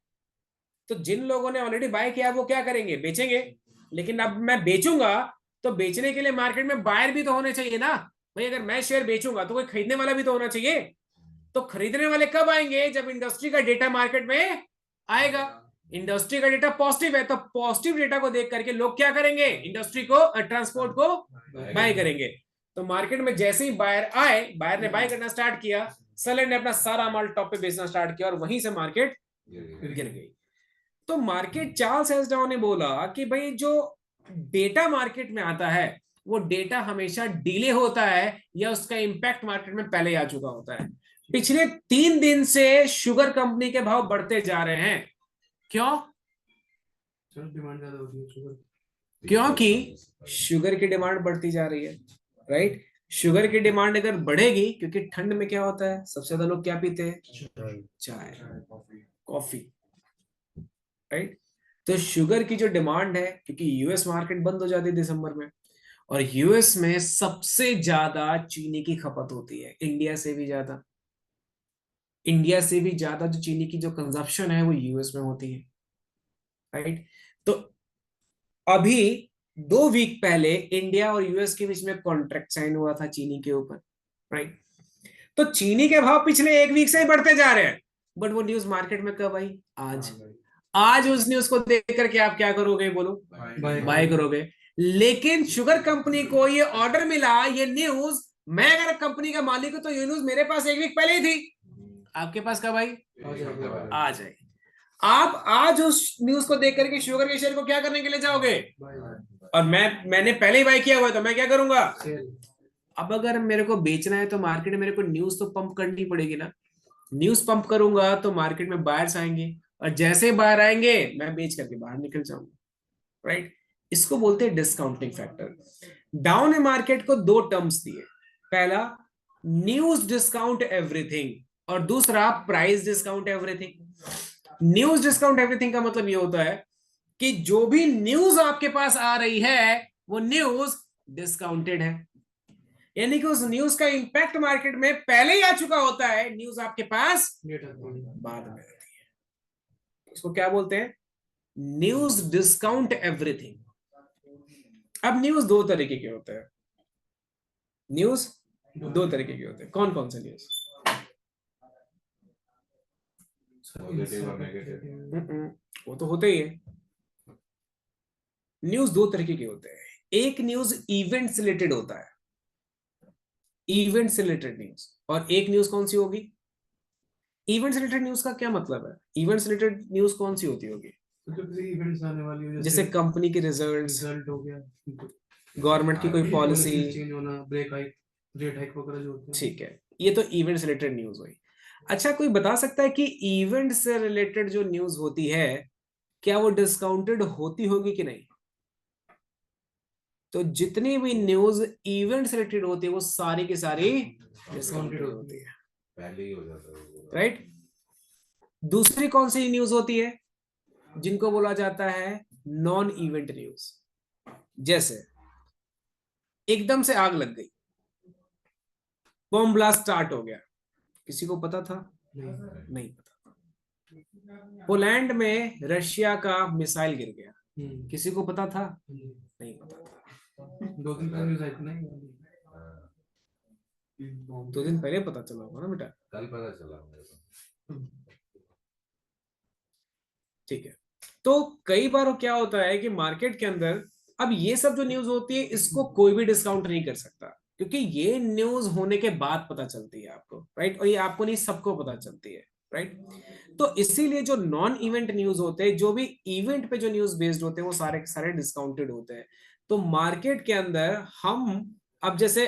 Speaker 1: तो जिन लोगों ने ऑलरेडी बाय किया वो क्या करेंगे, बेचेंगे। लेकिन अब मैं बेचूंगा तो बेचने के लिए मार्केट में बायर भी तो होने चाहिए ना भाई। अगर मैं शेयर बेचूंगा तो कोई खरीदने वाला भी तो होना चाहिए। तो खरीदने वाले कब आएंगे, जब इंडस्ट्री का डेटा मार्केट में आएगा। इंडस्ट्री का डेटा पॉजिटिव है तो पॉजिटिव डेटा को देख करके लोग क्या करेंगे, इंडस्ट्री को, ट्रांसपोर्ट को बाय करेंगे। तो मार्केट में जैसे ही बायर आए, बायर ने बाय करना स्टार्ट किया, सेलर ने अपना सारा माल टॉप पे बेचना स्टार्ट किया और वहीं से मार्केट गिर गई। तो मार्केट, चार्ल्स हेस्डाउ ने बोला कि भाई जो डेटा मार्केट में आता है वो डेटा हमेशा डिले होता है या उसका इंपैक्ट मार्केट में पहले आ चुका होता है। पिछले 3 दिन से शुगर कंपनी के भाव बढ़ते जा रहे हैं। क्यों?
Speaker 4: डिमांड ज्यादा होती है शुगर,
Speaker 1: क्योंकि शुगर की डिमांड बढ़ती जा रही है, राइट। शुगर की डिमांड अगर बढ़ेगी, क्योंकि ठंड में क्या होता है, सबसे ज्यादा लोग क्या पीते हैं, चाय, कॉफी, राइट। तो शुगर की जो डिमांड है, क्योंकि यूएस मार्केट बंद हो जाती है दिसंबर में, और यूएस में सबसे ज्यादा चीनी की खपत होती है, इंडिया से भी ज्यादा। इंडिया से भी ज्यादा जो चीनी की जो कंजप्शन है वो यूएस में होती है, राइट। तो अभी 2 वीक पहले इंडिया और यूएस के बीच में कॉन्ट्रैक्ट साइन हुआ था चीनी के ऊपर, राइट। तो चीनी के भाव पिछले 1 वीक से ही बढ़ते जा रहे हैं, बट वो न्यूज मार्केट में कब आई, आज। आज उस न्यूज को देख करके आप क्या करोगे, बोलो, बाय करोगे। लेकिन शुगर कंपनी को ये ऑर्डर मिला, ये न्यूज, मैं अगर कंपनी का मालिक हूं तो ये न्यूज मेरे पास 1 वीक पहले ही थी, आपके पास कब आई, आ जाए। आप आज उस न्यूज को देख करके शुगर के शेयर को क्या करने के लिए जाओगे, और मैंने पहले ही बाय किया हुआ है तो मैं क्या करूंगा। अब अगर मेरे को बेचना है तो मार्केट में मेरे को न्यूज तो पंप करनी पड़ेगी ना। न्यूज पंप करूंगा तो मार्केट में बायर्स आएंगे, और जैसे बाहर आएंगे मैं बेच करके बाहर निकल जाऊंगा, राइट। इसको बोलते हैं डिस्काउंटिंग फैक्टर। डाउन मार्केट को 2 टर्म्स दिए, पहला न्यूज डिस्काउंट एवरीथिंग और दूसरा price discount everything. News discount everything का मतलब ये होता है कि जो भी न्यूज आपके पास आ रही है वो न्यूज डिस्काउंटेड है, यानी कि उस न्यूज का इंपैक्ट मार्केट में पहले ही आ चुका होता है, न्यूज आपके पास बाद में आती है। उसको क्या बोलते हैं, न्यूज डिस्काउंट एवरीथिंग। अब न्यूज 2 तरीके के होते हैं, न्यूज 2 तरीके के होते हैं। कौन कौन से न्यूज,
Speaker 3: पॉजिटिव और नेगेटिव,
Speaker 1: वो तो होते ही है। न्यूज 2 तरीके के होते हैं। एक न्यूज इवेंट से रिलेटेड होता है, इवेंट से रिलेटेड न्यूज, और एक न्यूज कौन सी होगी, इवेंट से रिलेटेड न्यूज का क्या मतलब है, इवेंट से रिलेटेड न्यूज कौन सी होती होगी,
Speaker 4: तो किसी इवेंट्स आने वाली हो,
Speaker 1: जैसे कंपनी के रिजल्ट्स,
Speaker 4: रिजल्ट हो गया,
Speaker 1: गवर्नमेंट की कोई पॉलिसी
Speaker 4: चेंज होना, ब्रेक हाइक, रेट हाइक वगैरह जो होते हैं।
Speaker 1: ठीक है, ये तो इवेंट से रिलेटेड न्यूज हुई। अच्छा, कोई बता सकता है कि इवेंट से रिलेटेड जो न्यूज होती है क्या वो डिस्काउंटेड होती होगी कि नहीं। तो जितनी भी न्यूज इवेंट से रिलेटेड होती है वो सारी की सारी डिस्काउंटेड होती है,
Speaker 3: पहले ही हो जाता है,
Speaker 1: राइट। दूसरी कौन सी न्यूज होती है, जिनको बोला जाता है नॉन इवेंट न्यूज। जैसे एकदम से आग लग गई, बॉम्ब ब्लास्ट स्टार्ट हो गया, किसी को पता था, नहीं पता था। पोलैंड में रशिया का मिसाइल गिर गया, किसी को पता था, नहीं पता था।
Speaker 4: 2 दिन पहले न्यूज़ आई थी ना,
Speaker 1: 2 दिन पहले पता चला होगा ना बेटा,
Speaker 3: कल पता चला मुझे तो।
Speaker 1: ठीक है। तो कई बार क्या होता है कि मार्केट के अंदर अब ये सब जो न्यूज होती है इसको कोई भी डिस्काउंट नहीं कर सकता, क्योंकि ये न्यूज होने के बाद पता चलती है आपको, राइट। और ये आपको नहीं, सबको पता चलती है, राइट। तो इसीलिए जो नॉन इवेंट न्यूज होते हैं, जो भी इवेंट पे जो न्यूज बेस्ड होते हैं, वो सारे सारे डिस्काउंटेड होते हैं। तो मार्केट के अंदर हम अब जैसे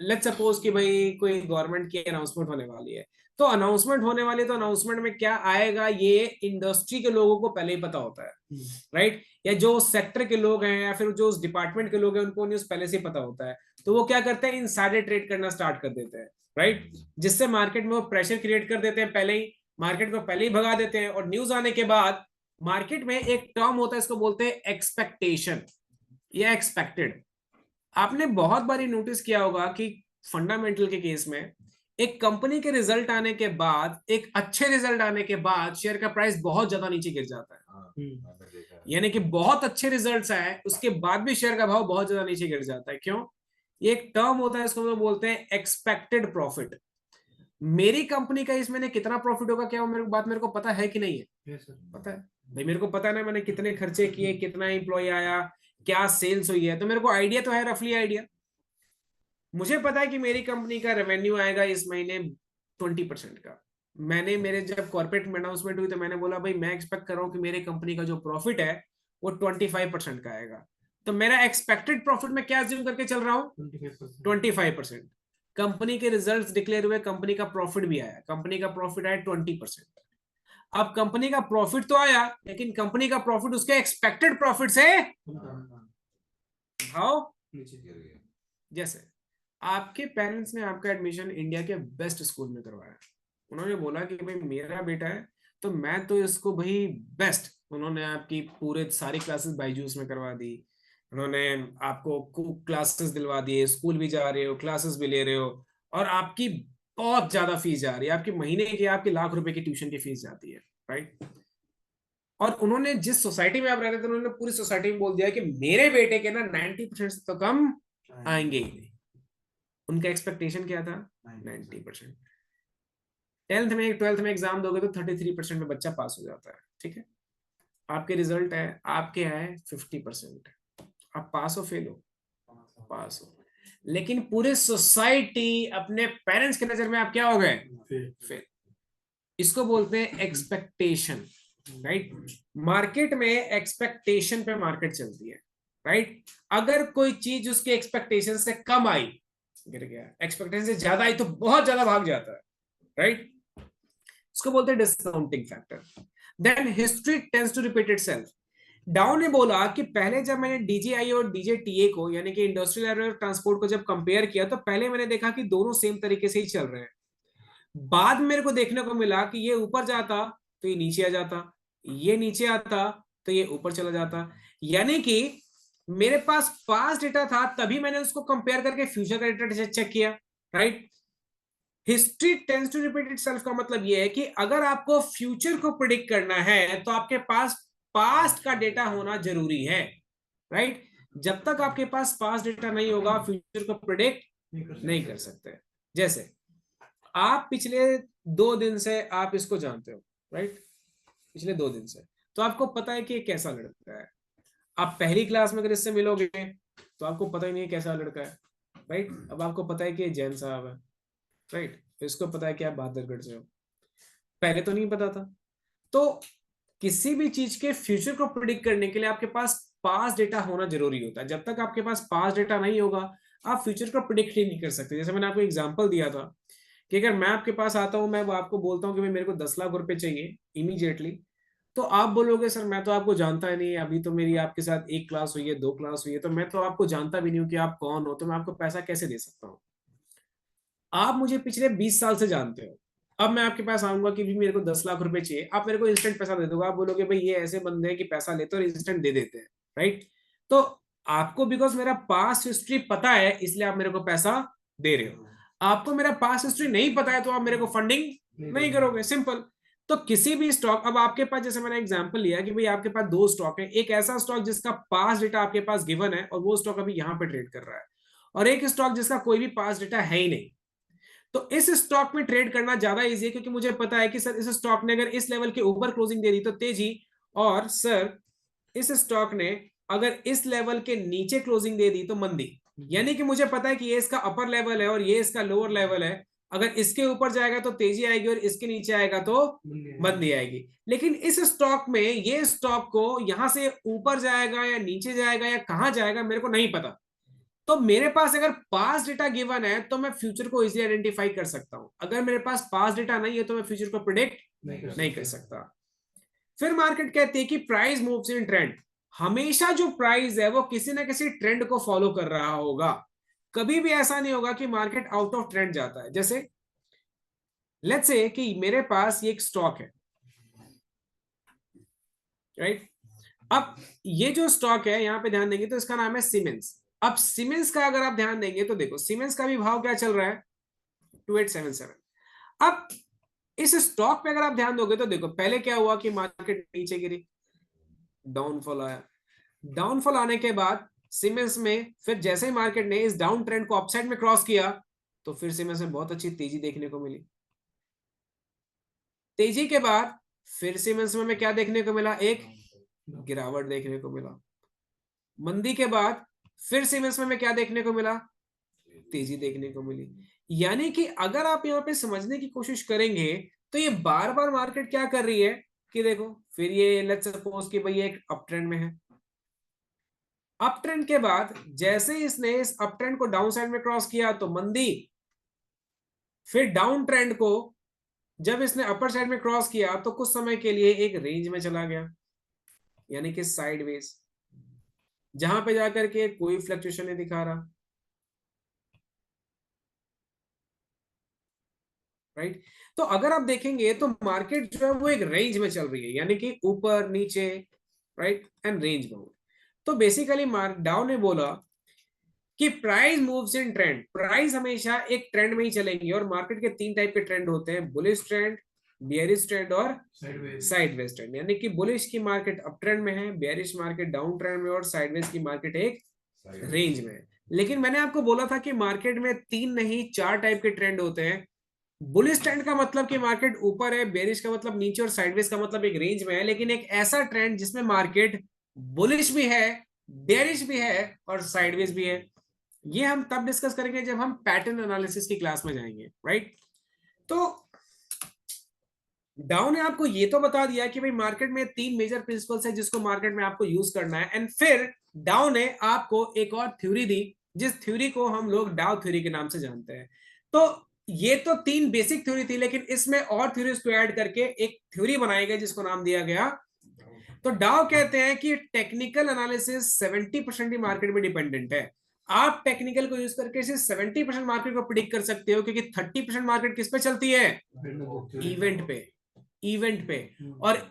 Speaker 1: लेट्स सपोज कि भाई कोई गवर्नमेंट की अनाउंसमेंट होने वाली है, तो अनाउंसमेंट होने वाली, तो अनाउंसमेंट में क्या आएगा ये इंडस्ट्री के लोगों को पहले ही पता होता है, राइट। या जो सेक्टर के लोग हैं या फिर जो उस डिपार्टमेंट के लोग हैं उनको न्यूज पहले से ही पता होता है, तो वो क्या करते हैं, इनसाइडर ट्रेड करना स्टार्ट कर देते हैं, राइट। जिससे मार्केट में वो प्रेशर क्रिएट कर देते हैं, पहले ही मार्केट को पहले ही भगा देते हैं। और न्यूज आने के बाद मार्केट में एक टर्म होता है, इसको बोलते हैं एक्सपेक्टेशन या एक्सपेक्टेड। आपने बहुत बारी नोटिस किया होगा कि फंडामेंटल के केस में एक कंपनी के रिजल्ट आने के बाद, एक अच्छे रिजल्ट आने के बाद शेयर का प्राइस बहुत ज्यादा नीचे गिर जाता है।
Speaker 3: मैंने देखा है।
Speaker 1: यानी कि बहुत अच्छे रिजल्ट्स आए उसके बाद भी शेयर का भाव बहुत ज्यादा नीचे गिर जाता है। क्यों? ये एक टर्म होता है, इसको हम लोग बोलते हैं एक्सपेक्टेड प्रॉफिट। मेरी कंपनी का इस महीने कितना प्रॉफिट होगा, क्या मेरे को पता है कि नहीं है?
Speaker 4: Yes, sir.
Speaker 1: पता है भाई, मेरे को पता है ना मैंने कितने खर्चे किए, कितना एम्प्लॉय आया, क्या सेल्स हुई है, तो मेरे को आइडिया तो है, रफली आइडिया। मुझे पता है कि मेरी कंपनी का रेवेन्यू आएगा इस महीने 20% का। मैंने मेरे जब कॉर्पोरेट अनाउंसमेंट हुई तो मैंने बोला भाई मैं एक्सपेक्ट कर रहा हूं कि मेरे कंपनी का जो प्रॉफिट है वो 25% का आएगा। तो मेरा एक्सपेक्टेड प्रॉफिट में क्या अज्यूम करके चल रहा हूं?
Speaker 4: 25%.
Speaker 1: 25%। कंपनी के रिजल्ट्स डिक्लेयर हुए, कंपनी का प्रॉफिट भी आया, कंपनी का प्रॉफिट आया 20%। अब कंपनी का प्रॉफिट तो आया, लेकिन कंपनी का प्रॉफिट उसके एक्सपेक्टेड प्रॉफिट से भाव
Speaker 4: नीचे.
Speaker 3: गिर गया।
Speaker 1: जैसे आपके पेरेंट्स ने आपका एडमिशन इंडिया के बेस्ट स्कूल में करवाया, उन्होंने बोला कि भाई मेरा बेटा है तो मैं तो इसको भाई बेस्ट, उन्होंने आपकी पूरे सारी क्लासेस बायजूस में करवा दी, उन्होंने आपको क्लासेस दिलवा दिए, स्कूल भी जा रहे हो, क्लासेस भी ले रहे हो, और आपकी बहुत ज्यादा फीस जा रही है, आपकी महीने की आपकी लाख रुपए की ट्यूशन की फीस जाती है, राइट। और उन्होंने जिस सोसाइटी में आप रहते थे उन्होंने पूरी सोसाइटी में बोल दिया कि मेरे बेटे के ना 90% से तो कम आएंगे ही नहीं। उनका एक्सपेक्टेशन क्या था? 90%। 12th में एग्जाम दोगे तो 33% में बच्चा पास हो जाता है, ठीक है। आपके रिजल्ट है, आपके आए 50%, आप पास हो फेल हो? पास हो। लेकिन पूरे सोसाइटी अपने पेरेंट्स की नजर में आप क्या हो गए? फेल। इसको बोलते हैं एक्सपेक्टेशन, राइट। मार्केट में एक्सपेक्टेशन पे मार्केट चलती है, राइट। अगर कोई चीज उसके एक्सपेक्टेशन से कम आई, गिर गया, एक्सपेक्टेशन से ज्यादा आई तो बहुत ज्यादा भाग जाता है, राइट। इसको बोलते हैं discounting factor. Then history tends to repeat itself. Dow ने बोला कि पहले जब मैंने डीजीआई और डीजेटीए को यानी कि इंडस्ट्रियल एयर ट्रांसपोर्ट को जब कंपेयर किया तो पहले मैंने देखा कि दोनों सेम तरीके से ही चल रहे हैं। बाद मेरे को देखने को मिला कि ये ऊपर जाता तो ये नीचे आ जाता, ये नीचे आता तो ये ऊपर चला जाता। यानी कि मेरे पास पास्ट डेटा था तभी मैंने उसको कंपेयर करके फ्यूचर का डेटा चेक किया, right. History tends to repeat itself का मतलब यह है कि अगर आपको फ्यूचर को प्रिडिक्ट करना है तो आपके पास पास्ट का डेटा होना जरूरी है, राइट। जब तक आपके पास पास्ट डेटा नहीं होगा फ्यूचर को प्रिडिक्ट नहीं कर सकते। जैसे आप पिछले 2 दिन से आप इसको जानते हो, राइट, पिछले 2 दिन से तो आपको पता है कि ये कैसा लड़का है। आप पहली क्लास में अगर इससे मिलोगे तो आपको पता ही नहीं है कैसा लड़का है, राइट। अब आपको पता है कि ये जैन साहब है, राइट, इसको पता है कि आप बहादुरगढ़ से हो, पहले तो नहीं पता था। तो किसी भी चीज के फ्यूचर को प्रिडिक्ट करने के लिए आपके पास पास्ट डेटा होना जरूरी होता है। जब तक आपके पास पास्ट डेटा नहीं होगा आप फ्यूचर को प्रिडिक्ट ही नहीं कर सकते। जैसे मैंने आपको एग्जांपल दिया था कि अगर मैं आपके पास आता हूं, मैं आपको बोलता हूं कि भाई मेरे को 10 लाख रुपए चाहिए इमीडिएटली, तो आप बोलोगे सर मैं तो आपको जानता ही नहीं, अभी तो मेरी आपके साथ 1 क्लास हुई है, 2 क्लास हुई है, तो मैं तो आपको जानता भी नहीं हूं कि आप कौन हो, तो मैं आपको पैसा कैसे दे सकता हूँ। आप मुझे पिछले 20 साल से जानते हो, अब मैं आपके पास आऊंगा कि भी मेरे को 10 लाख रुपए चाहिए, आप मेरे को इंस्टेंट पैसा दे दोगे, आप बोलोगे भाई ये ऐसे बंदे हैं कि पैसा लेते और इंस्टेंट दे देते हैं, राइट। तो आपको बिकॉज मेरा पास्ट हिस्ट्री पता है इसलिए आप मेरे को पैसा दे रहे हो। आपको मेरा पास्ट हिस्ट्री नहीं पता है तो आप मेरे को फंडिंग नहीं करोगे, सिंपल। तो किसी भी स्टॉक, अब आपके पास जैसे मैंने एग्जांपल लिया कि भाई आपके पास 2 स्टॉक है, एक ऐसा स्टॉक जिसका पास्ट डेटा आपके पास गिवन है और वो स्टॉक अभी यहाँ पे ट्रेड कर रहा है, और एक स्टॉक जिसका कोई भी पास्ट डेटा है ही नहीं। तो इस स्टॉक में ट्रेड करना ज्यादा इजी है क्योंकि मुझे पता है कि सर इस स्टॉक ने अगर इस लेवल के ऊपर क्लोजिंग दे दी तो तेजी, और सर इस स्टॉक ने अगर इस लेवल के नीचे क्लोजिंग दे दी तो मंदी। यानी कि मुझे पता है कि ये इसका अपर लेवल है और ये इसका लोअर लेवल है, अगर इसके ऊपर जाएगा तो तेजी आएगी और इसके नीचे आएगा तो मंदी आएगी। लेकिन इस स्टॉक में ये स्टॉक को यहां से ऊपर जाएगा या नीचे जाएगा या कहां जाएगा मेरे को नहीं पता। तो मेरे पास अगर पास्ट डेटा गिवन है तो मैं फ्यूचर को इजीली आइडेंटिफाई कर सकता हूं, अगर मेरे पास पास्ट डेटा नहीं है तो मैं फ्यूचर को प्रिडिक्ट नहीं कर सकता। फिर मार्केट कहती है कि प्राइस मूव्स इन ट्रेंड। हमेशा जो प्राइस है वो किसी ना किसी ट्रेंड को फॉलो कर रहा होगा, कभी भी ऐसा नहीं होगा कि मार्केट आउट ऑफ ट्रेंड जाता है। जैसे लेट्स से कि मेरे पास ये एक स्टॉक है, राइट। अब ये जो स्टॉक है यहां पे ध्यान देंगे तो इसका नाम है सीमेंस। अब सीमेंस का अगर आप ध्यान देंगे तो देखो सीमेंस का भी भाव क्या चल रहा है 2877। अब इस स्टॉक पे अगर आप ध्यान दोगे तो देखो पहले क्या हुआ कि मार्केट नीचे गिरी, डाउनफॉल आया, डाउनफॉल आने के बाद सीमेंस में फिर जैसे ही मार्केट ने इस डाउन ट्रेंड को अपसाइड में क्रॉस किया तो फिर सीमेंस में बहुत अच्छी तेजी देखने को मिली। तेजी के बाद फिर सीमेंस में क्या देखने को मिला, एक गिरावट देखने को मिला। मंदी के बाद फिर सीमेंस में क्या देखने को मिला, तेजी देखने को मिली। यानी कि अगर आप यहाँ पे समझने की कोशिश करेंगे तो ये बार बार मार्केट क्या कर रही है कि देखो फिर ये लेट्स सपोज कि भाई एक अप ट्रेंड में है, अप ट्रेंड के बाद जैसे इसने इस अप ट्रेंड को डाउन साइड में क्रॉस किया तो मंदी, फिर डाउन ट्रेंड को जब इसने अपर साइड में क्रॉस किया तो कुछ समय के लिए एक रेंज में चला गया, यानी कि साइडवेज, जहां पे जाकर के कोई फ्लक्चुएशन नहीं दिखा रहा, राइट। तो अगर आप देखेंगे तो मार्केट जो है वो एक रेंज में चल रही है, यानी कि ऊपर नीचे, राइट, एंड रेंज बाउंड। तो बेसिकली डाउ ने बोला कि price moves in trend, price हमेशा एक ट्रेंड में ही चलेंगी और मार्केट के 3 टाइप के ट्रेंड होते हैं, बुलिश ट्रेंड, बेयरिश ट्रेंड और साइडवेज ट्रेंड। यानी कि बुलिश की मार्केट अप ट्रेंड में है, बेयरिश मार्केट डाउन ट्रेंड में और साइडवेज की मार्केट एक रेंज में है। लेकिन मैंने आपको बोला था कि मार्केट में 3 नहीं 4 टाइप के ट्रेंड होते हैं। बुलिश ट्रेंड का मतलब कि मार्केट ऊपर है, बेरिश का मतलब नीचे और साइडवेज का मतलब एक रेंज में है। लेकिन एक ऐसा ट्रेंड जिसमें मार्केट बुलिश भी है, बेरिश भी है और साइडवेज भी है, ये हम तब डिस्कस करेंगे जब हम पैटर्न एनालिसिस की क्लास में जाएंगे, राइट। तो डाउ ने आपको ये तो बता दिया कि भाई मार्केट में 3 मेजर प्रिंसिपल्स है जिसको मार्केट में आपको यूज करना है। एंड फिर डाउ ने आपको एक और थ्योरी दी जिस थ्योरी को हम लोग डाउ थ्योरी के नाम से जानते हैं। तो ये तो 3 बेसिक थ्योरी थी, लेकिन इसमें और थ्योरीज को ऐड करके एक थ्योरी बनाई गई जिसको नाम दिया गया। तो डाउ कहते हैं कि टेक्निकल एनालिसिस 70% ही मार्केट में डिपेंडेंट है। आप टेक्निकल को यूज करके सिर्फ 70% मार्केट को प्रिडिक्ट कर सकते हो, क्योंकि 30% मार्केट किस पे चलती है, इवेंट पे, इवेंट पे। और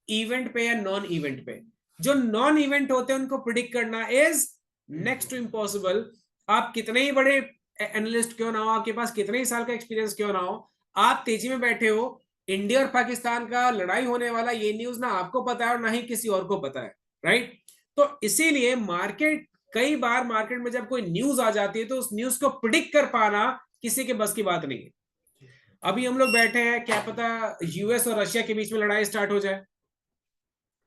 Speaker 1: इवेंट पे या नॉन इवेंट पे, जो नॉन इवेंट होते हैं उनको प्रिडिक्ट करना इज नेक्स्ट टू इम्पॉसिबल। आप कितने ही बड़े एनालिस्ट क्यों ना हो, आपके पास कितने ही साल का एक्सपीरियंस क्यों ना हो, आप तेजी में बैठे हो, इंडिया और पाकिस्तान का लड़ाई होने वाला ये न्यूज ना आपको पता है और ना ही किसी और को पता है, राइट। तो इसीलिए मार्केट, कई बार मार्केट में जब कोई न्यूज आ जाती है तो उस न्यूज को प्रिडिक्ट कर पाना किसी के बस की बात नहीं है। अभी हम लोग बैठे हैं, क्या पता यूएस और रशिया के बीच में लड़ाई स्टार्ट हो जाए,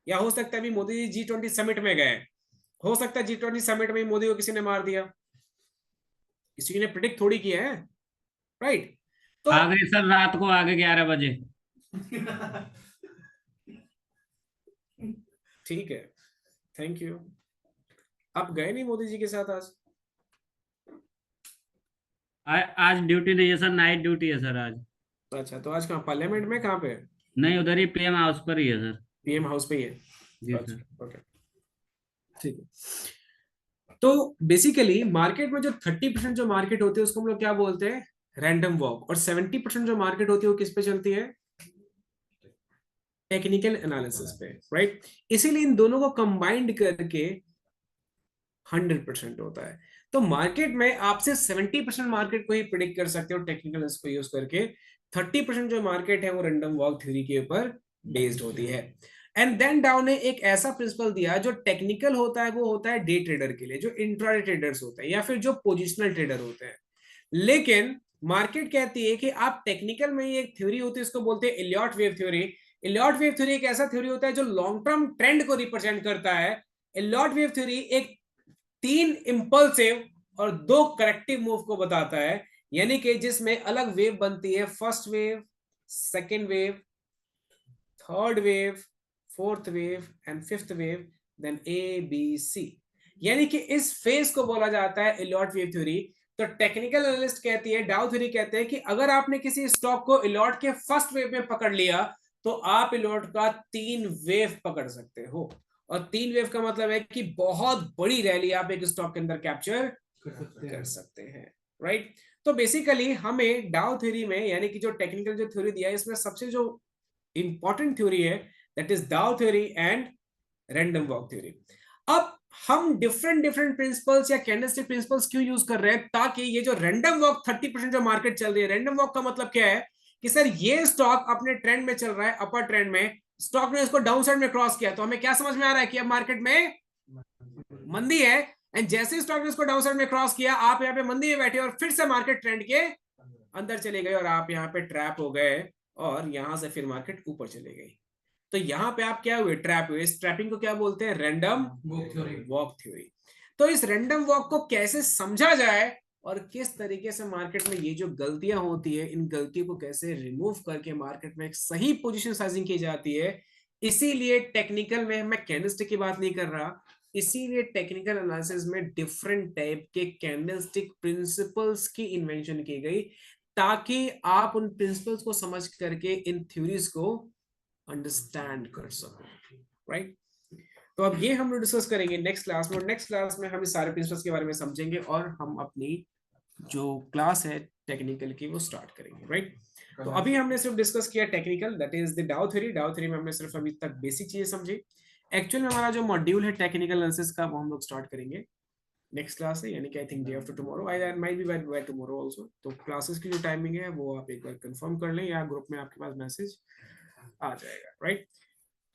Speaker 1: या हो सकता है अभी मोदी जी G20 समिट में गए, हो सकता है G20 समिट में मोदी को किसी ने मार दिया, किसी ने प्रिडिक्ट थोड़ी किया है, राइट। तो
Speaker 5: आ गए सर, रात को आ गए 11 बजे।
Speaker 1: ठीक है, थैंक यू। आप गए नहीं मोदी जी के साथ आज?
Speaker 5: आज ड्यूटी नहीं है सर, नाइट ड्यूटी है सर आज।
Speaker 1: अच्छा, तो आज कहाँ, पार्लियामेंट में कहाँ पे है?
Speaker 5: नहीं, उधर ही पीएम हाउस पर ही है सर।
Speaker 1: पीएम हाउस पे ही है?
Speaker 5: जी
Speaker 1: अच्छा,
Speaker 5: सर।
Speaker 1: ओके, ठीक है। तो बेसिकली मार्केट में जो 30% जो मार्केट होती है उसको हम लोग क्या बोलते हैं, रैंडम वॉक। और 70% जो मार्केट होती है वो किस पे चलती है, टेक्निकल एनालिसिस पे, राइट। इसीलिए इन दोनों को कंबाइंड करके 100% होता है। तो मार्केट में आपसे 70% मार्केट को ही प्रिडिक्ट कर सकते हो टेक्निकल को यूज करके, 30% जो मार्केट है वो रैंडम वॉक थ्योरी के ऊपर बेस्ड होती है। एंड देन डाउ ने एक ऐसा प्रिंसिपल दिया, जो टेक्निकल होता है वो होता है डे ट्रेडर के लिए, जो इंट्राडे ट्रेडर्स होते हैं या फिर जो पोजिशनल ट्रेडर होते हैं। लेकिन मार्केट कहती है कि आप टेक्निकल में ही एक थ्योरी होती है, इसको बोलते हैं Elliot wave theory. Elliot wave theory एक ऐसा थ्योरी होता है जो लॉन्ग टर्म ट्रेंड को रिप्रेजेंट करता है। इलियट वेव थ्योरी एक 3 इंपल्सिव और 2 करेक्टिव मूव को बताता है, यानी कि जिसमें अलग वेव बनती है, first wave, second wave, third wave, fourth wave and fifth wave, then ABC। यानी कि इस फेज को बोला जाता है इलियट वेव थ्योरी। तो टेक्निकल एनालिस्ट कहती है, डाउ थ्योरी कहते हैं कि अगर आपने किसी स्टॉक को इलियट के फर्स्ट वेव में पकड़ लिया तो आप इलियट का 3 वेव पकड़ सकते हो। और 3 वेव का मतलब है कि बहुत बड़ी रैली आप एक स्टॉक के अंदर कैप्चर कर सकते हैं, राइट। तो बेसिकली हमें डाउ थ्योरी में, यानी कि जो टेक्निकल जो थ्योरी दिया है, इसमें सबसे जो इंपॉर्टेंट थ्योरी है दैट इज डाउ theory and random walk theory. अब हम डिफरेंट डिफरेंट प्रिंसिपल्स या कैंडलस्टिक प्रिंसिपल्स क्यों यूज कर रहे हैं, ताकि ये जो रैंडम वॉक 30% जो मार्केट चल रही है, रैंडम वॉक का मतलब क्या है कि सर ये स्टॉक अपने ट्रेंड में चल रहा है, अपर ट्रेंड में, स्टॉक ने इसको डाउन साइड में क्रॉस किया, तो हमें क्या समझ में आ रहा है कि अब मार्केट में मंदी है, एंड जैसे स्टॉक ने इसको डाउन साइड में क्रॉस किया, आप यहाँ पे मंदी में बैठे और फिर से मार्केट ट्रेंड के अंदर चले गए और आप यहाँ पे ट्रैप हो गए और यहां से फिर मार्केट ऊपर चले गई। तो यहाँ पे आप क्या हुए, ट्रैप हुए। इस ट्रैपिंग को क्या बोलते हैं, रैंडम वॉक थ्योरी। तो इस रैंडम वॉक को कैसे समझा जाए और किस तरीके से मार्केट में ये जो गलतियां होती है, इन गलतियों को कैसे रिमूव करके मार्केट में एक सही पोजीशन साइजिंग की जाती है। इसीलिए टेक्निकल में मैं कैंडलस्टिक की बात नहीं कर रहा, इसीलिए टेक्निकल एनालिसिस में डिफरेंट टाइप के कैंडलस्टिक प्रिंसिपल्स की इन्वेंशन की गई, ताकि आप उन प्रिंसिपल्स को समझ करके इन थ्योरीज को अंडरस्टैंड कर सको, राइट। तो अब ये हम लोग डिस्कस करेंगे नेक्स्ट क्लास में, और नेक्स्ट क्लास में हम इस सारे प्रिंसिपल्स के बारे में समझेंगे और हम अपनी जो क्लास है टेक्निकल की वो स्टार्ट करेंगे, राइट। तो अभी हमने सिर्फ डिस्कस किया टेक्निकल, दैट इज द डाउ थ्योरी। डाउ थ्योरी में हमने सिर्फ अभी तक बेसिक चीजें समझी। एक्चुअल में हमारा जो मॉड्यूल है टेक्निकल एनालिसिस का, वो हम लोग स्टार्ट करेंगे नेक्स्ट क्लास है, यानी कि I think day after tomorrow, I might be by tomorrow also. तो क्लासेस की जो टाइमिंग है वो आप एक बार कंफर्म कर लें या ग्रुप में आपके पास मैसेज आ जाएगा, राइट।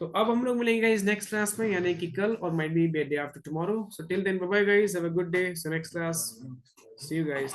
Speaker 1: तो अब हम लोग मिलेंगे गाइस नेक्स्ट क्लास में, यानी कि कल, और might be day after tomorrow. So till then bye bye guys, have a good day. So next class, see you guys.